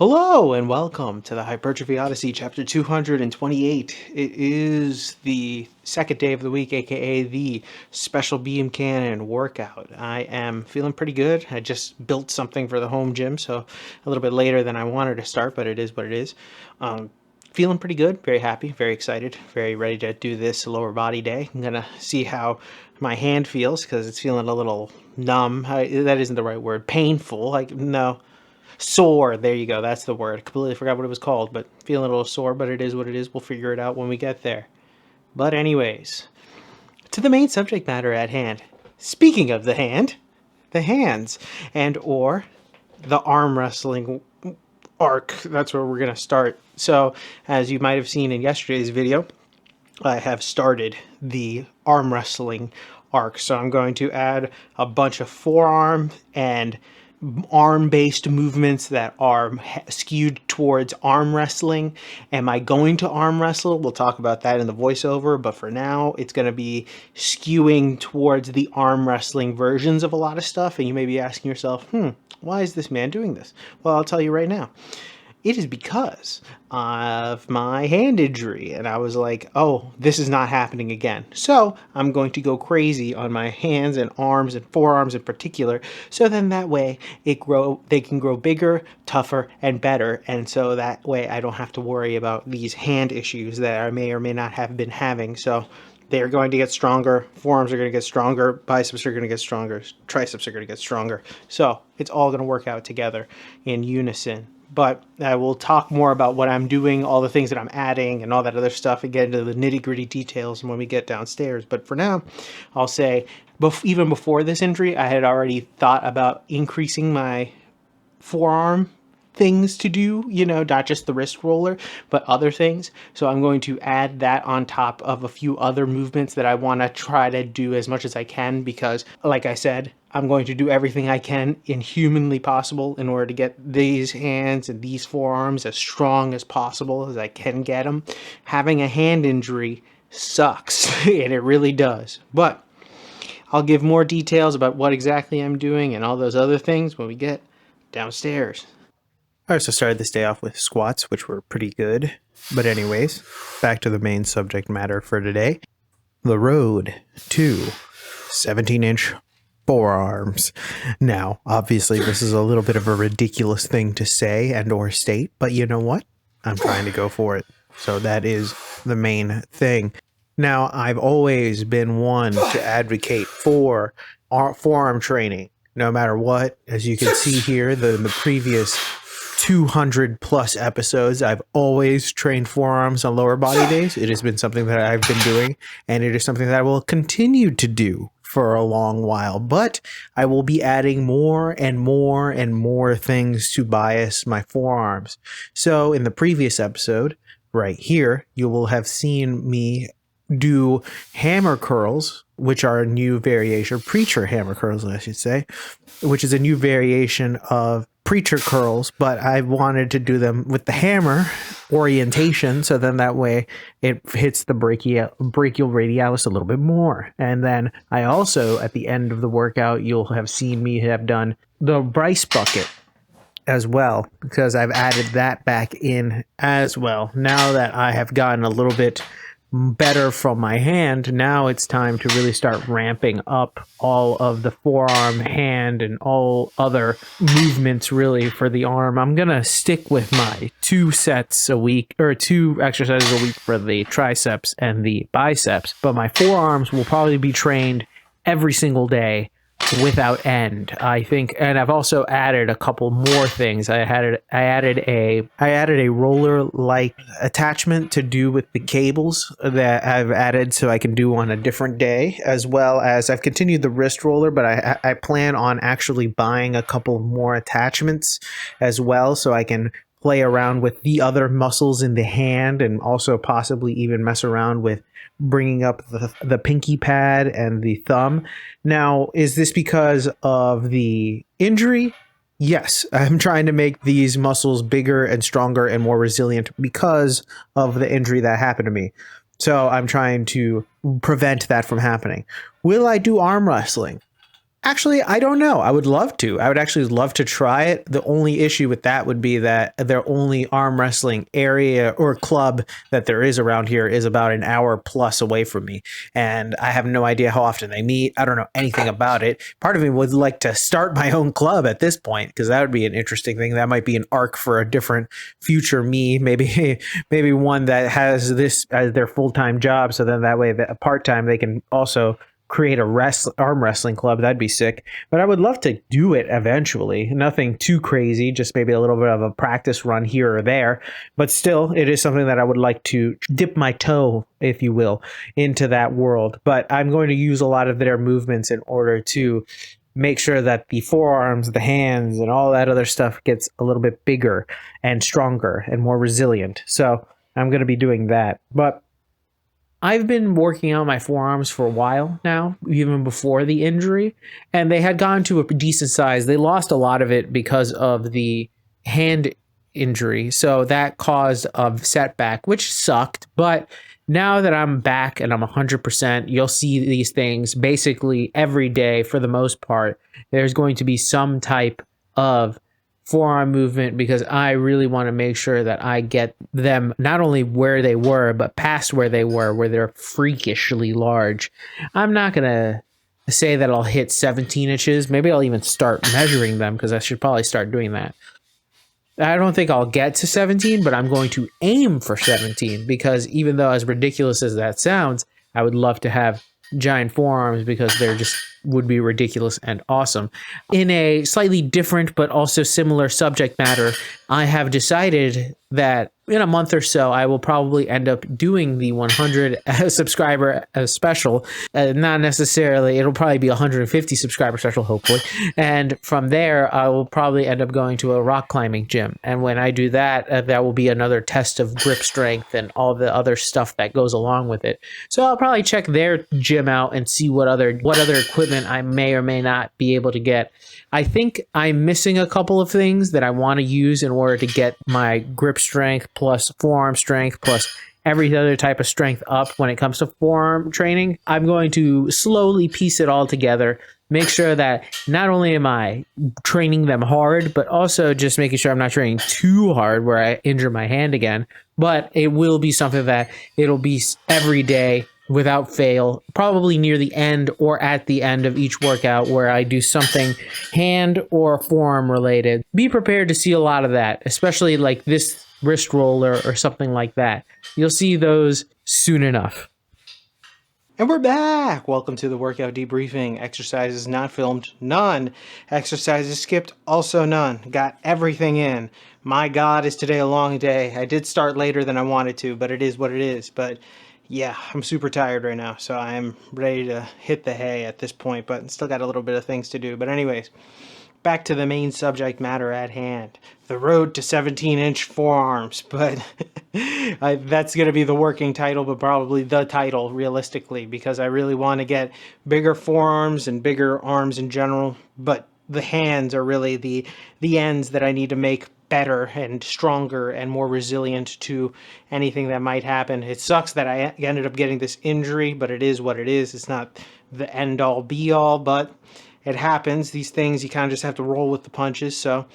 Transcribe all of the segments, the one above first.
Hello and welcome to the Hypertrophy Odyssey, chapter 228. It is the second day of the week, aka the special beam cannon workout. I am feeling pretty good. I just built something for the home gym, so a little bit later than I wanted to start, but it is what it is. Feeling pretty good, very happy, very excited, very ready to do this lower body day. I'm gonna see how my hand feels because it's feeling a little numb. That isn't the right word. Painful. No. Sore, there you go, that's the word. Completely forgot what it was called, but feeling a little sore, but it is what it is. We'll figure it out when we get there. But anyways, to the main subject matter at hand. Speaking of the hands, and or the arm wrestling arc, that's where we're going to start. So, as you might have seen in yesterday's video, I have started the arm wrestling arc. So I'm going to add a bunch of forearm and arm-based movements that are skewed towards arm wrestling. Am I going to arm wrestle? We'll talk about that in the voiceover, but for now it's going to be skewing towards the arm wrestling versions of a lot of stuff. And you may be asking yourself, why is this man doing this? Well, I'll tell you right now. It is because of my hand injury. And I was like, oh, this is not happening again. So I'm going to go crazy on my hands and arms and forearms in particular. So then that way they can grow bigger, tougher, and better. And so that way I don't have to worry about these hand issues that I may or may not have been having. So they're going to get stronger, forearms are going to get stronger, biceps are going to get stronger, triceps are going to get stronger. So it's all going to work out together in unison. But I will talk more about what I'm doing, all the things that I'm adding, and all that other stuff, and get into the nitty-gritty details when we get downstairs. But for now, I'll say, even before this injury, I had already thought about increasing my forearm things to do, not just the wrist roller, but other things. So I'm going to add that on top of a few other movements that I want to try to do as much as I can, because like I said, I'm going to do everything I can in humanly possible in order to get these hands and these forearms as strong as possible as I can get them. Having a hand injury sucks, and it really does. But I'll give more details about what exactly I'm doing and all those other things when we get downstairs. I also started this day off with squats, which were pretty good. But anyways, back to the main subject matter for today. The road to 17-inch forearms. Now, obviously, this is a little bit of a ridiculous thing to say and or state, but you know what? I'm trying to go for it. So that is the main thing. Now, I've always been one to advocate for forearm training, no matter what. As you can see here, the previous 200 plus episodes, I've always trained forearms on lower body days. It has been something that I've been doing, and it is something that I will continue to do for a long while, but I will be adding more and more and more things to bias my forearms. So in the previous episode right here, you will have seen me do hammer curls, which are a new variation, preacher hammer curls, I should say, which is a new variation of preacher curls, but I wanted to do them with the hammer orientation, so then that way it hits the brachial radialis a little bit more. And then I also, at the end of the workout, you'll have seen me have done the rice bucket as well, because I've added that back in as well. Now that I have gotten a little bit better from my hand, now it's time to really start ramping up all of the forearm, hand, and all other movements really for the arm. I'm gonna stick with my 2 sets a week, or 2 exercises a week for the triceps and the biceps, but my forearms will probably be trained every single day without end, I think. And I've also added a couple more things. I added a roller like attachment to do with the cables that I've added, so I can do on a different day, as well as I've continued the wrist roller, but I plan on actually buying a couple more attachments as well, so I can play around with the other muscles in the hand, and also possibly even mess around with bringing up the pinky pad and the thumb. Now, is this because of the injury? Yes, I'm trying to make these muscles bigger and stronger and more resilient because of the injury that happened to me. So I'm trying to prevent that from happening. Will I do arm wrestling? Actually, I don't know. I would love to. I would actually love to try it. The only issue with that would be that their only arm wrestling area or club that there is around here is about an hour plus away from me. And I have no idea how often they meet. I don't know anything about it. Part of me would like to start my own club at this point, because that would be an interesting thing. That might be an arc for a different future me. Maybe one that has this as their full-time job. So then that way, that part-time, they can also create a arm wrestling club. That'd be sick. But I would love to do it eventually. Nothing too crazy, just maybe a little bit of a practice run here or there. But still, it is something that I would like to dip my toe, if you will, into that world. But I'm going to use a lot of their movements in order to make sure that the forearms, the hands, and all that other stuff gets a little bit bigger and stronger and more resilient. So I'm going to be doing that. But I've been working out my forearms for a while now, even before the injury, and they had gone to a decent size. They lost a lot of it because of the hand injury, so that caused a setback, which sucked. But now that I'm back and I'm 100%, you'll see these things basically every day for the most part. There's going to be some type of forearm movement, because I really want to make sure that I get them not only where they were, but past where they were, where they're freakishly large. I'm not going to say that I'll hit 17 inches. Maybe I'll even start measuring them, because I should probably start doing that. I don't think I'll get to 17, but I'm going to aim for 17, because even though as ridiculous as that sounds, I would love to have giant forearms, because they're just would be ridiculous and awesome. In a slightly different but also similar subject matter, I have decided that in a month or so, I will probably end up doing the 100 subscriber special. Not necessarily, it'll probably be 150 subscriber special, hopefully. And from there, I will probably end up going to a rock climbing gym. And when I do that, that will be another test of grip strength and all the other stuff that goes along with it. So I'll probably check their gym out and see what other equipment I may or may not be able to get. I think I'm missing a couple of things that I want to use in order to get my grip strength plus forearm strength plus every other type of strength up when it comes to forearm training. I'm going to slowly piece it all together, make sure that not only am I training them hard, but also just making sure I'm not training too hard where I injure my hand again. But it will be something that it'll be every day without fail, probably near the end or at the end of each workout where I do something hand or forearm related. Be prepared to see a lot of that, especially like this wrist roller or something like that. You'll see those soon enough. And we're back. Welcome to the workout debriefing. Exercises not filmed, none. Exercises skipped, also none. Got everything in. My God, is today a long day. I did start later than I wanted to, but it is what it is. But yeah, I'm super tired right now, so I'm ready to hit the hay at this point, but still got a little bit of things to do. But anyways, back to the main subject matter at hand. The road to 17-inch forearms, but that's going to be the working title, but probably the title realistically, because I really want to get bigger forearms and bigger arms in general, but the hands are really the ends that I need to make better and stronger and more resilient to anything that might happen. It sucks that I ended up getting this injury, but it is what it is. It's not the end all be all, but it happens. These things, you kind of just have to roll with the punches. So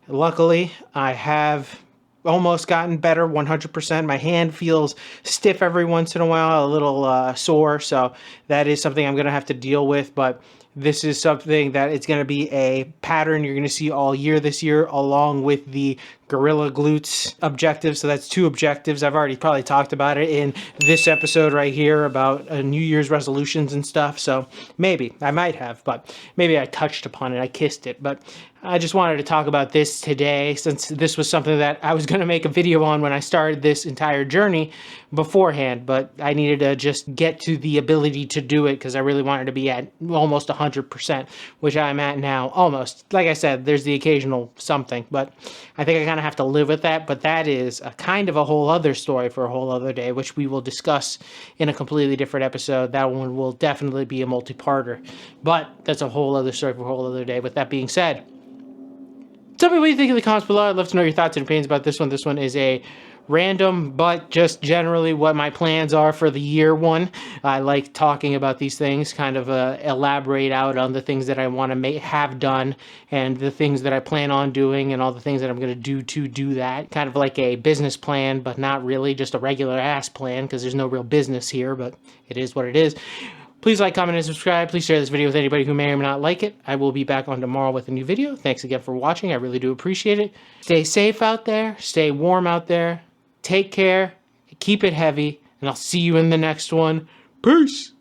luckily I have almost gotten better 100%. My hand feels stiff every once in a while, a little sore. So that is something I'm going to have to deal with, but this is something that it's going to be a pattern you're going to see all year this year, along with the Gorilla Glutes objective. So that's 2 objectives. I've already probably talked about it in this episode right here about New Year's resolutions and stuff. So maybe I might have, but maybe I touched upon it. I kissed it, but I just wanted to talk about this today, since this was something that I was going to make a video on when I started this entire journey beforehand, but I needed to just get to the ability to do it, because I really wanted to be at almost 100%, which I'm at now almost. Like I said, there's the occasional something, but I think I kind of have to live with that. But that is a kind of a whole other story for a whole other day, which we will discuss in a completely different episode. That one will definitely be a multi-parter, but that's a whole other story for a whole other day. With that being said, tell me what you think in the comments below. I'd love to know your thoughts and opinions about this one. This one is a random, but just generally what my plans are for the year one. I like talking about these things, kind of elaborate out on the things that I want to have done and the things that I plan on doing and all the things that I'm going to do that. Kind of like a business plan, but not really, just a regular ass plan, because there's no real business here, but it is what it is. Please like, comment, and subscribe. Please share this video with anybody who may or may not like it. I will be back on tomorrow with a new video. Thanks again for watching. I really do appreciate it. Stay safe out there. Stay warm out there. Take care. Keep it heavy. And I'll see you in the next one. Peace.